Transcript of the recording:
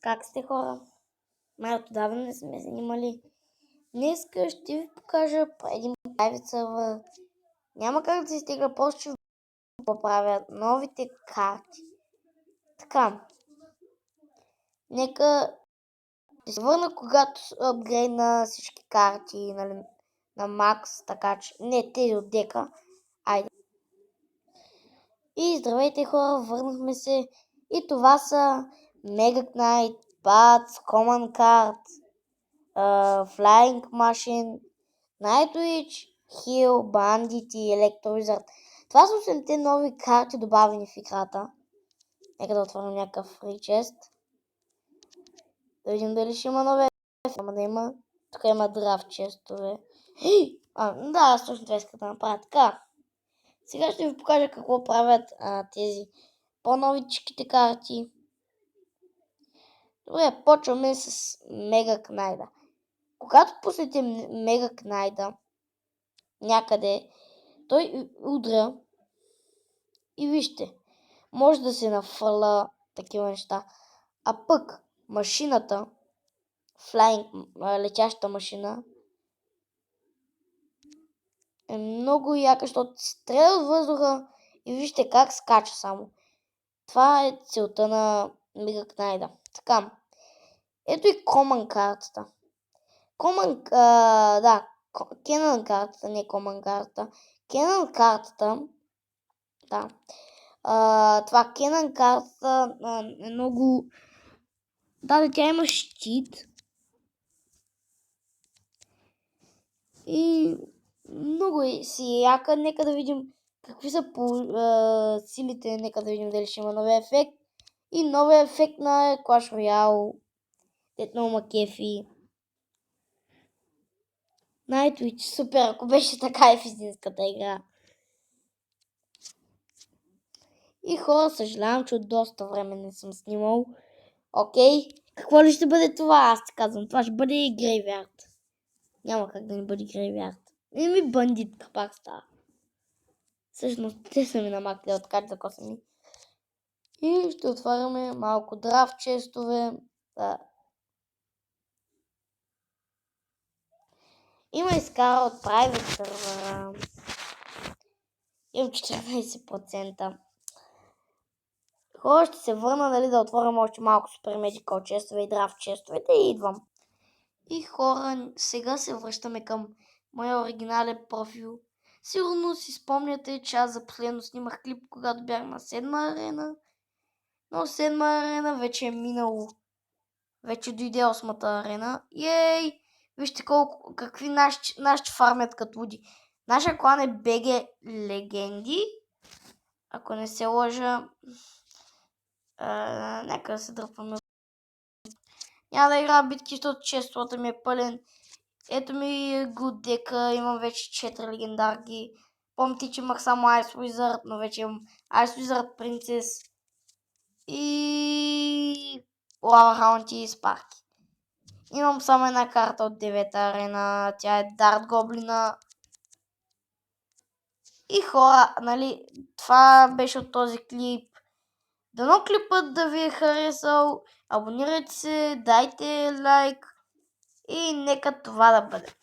Как сте, хора? Май отдавна не сме занимали. Днеска ще ви покажа един private сервер. Няма как да се стига, просто ще ви поправят новите карти. Така, нека да се върна, когато апгрейдна всички карти, нали, на Max, така че не тези от дека. Айде. И здравейте, хора, върнахме се. И това са Mega Knight, Bats, Common Card, Flying Machine, Nightwitch, Heal, Bandit и Electro-Wizard. Това са 8-те нови карти, добавени в играта. Нека да отворим някакъв free chest. Да видим дали ще има нови. Няма да има. Тук има драфт честове. Да, точно това исках да направя. Така. Сега ще ви покажа какво правят тези по-новичките карти. Добре, почваме с Мега Кнайда. Когато пуснете Мега Кнайда някъде, той удря и вижте, може да се нафърля такива неща. А пък машината, летяща машина, е много яка, защото стреля от въздуха и вижте как скача само. Това е целта на Мега Кнайда. Така, ето и Common картата. Canon картата, не Common картата. Canon картата, да. Това Canon картата е много... Да, тя има щит. И много си яка. Нека да видим какви са силите. Нека да видим дали ще има новия ефект. И новия ефект на Clash Royale. Детно макефи. Nightwitch, супер, ако беше така и в истинската игра. И хора, съжалявам, че от доста време не съм снимал. Окей, какво ли ще бъде това? Аз ти казвам, това ще бъде и Graveyard. Няма как да не бъде Graveyard. И ми бандит пак става. Всъщност, те са ми намакли от карта коса ми. И ще отваряме малко драфт честове. Да. Има изкара от private сервера. Имам 14%. Хора, ще се върна, нали, да отворим още малко супер медикал честове и драфт честовете и идвам. И хора, сега се връщаме към моя оригинален профил. Сигурно си спомняте, че аз за последно снимах клип, когато бях на 7-ма арена. Но 7-ма арена вече е минало. Вече дойде 8-та арена. Ей! Вижте какви наши фармят като луди. Нашия клан е БГ Легенди. Ако не се лъжа, нека да се дръпваме. Няма да играя битки, защото честото ми е пълен. Ето ми Гудека, имам вече 4 легендарки. Помните, че имах само Ice Wizard, но вече имам Ice Wizard Princess и Lava Hound и Sparky. Имам само една карта от 9-та арена, тя е Dart Goblin. И хора, нали, това беше от този клип. Дано клипът да ви е харесал, абонирайте се, дайте лайк и нека това да бъде.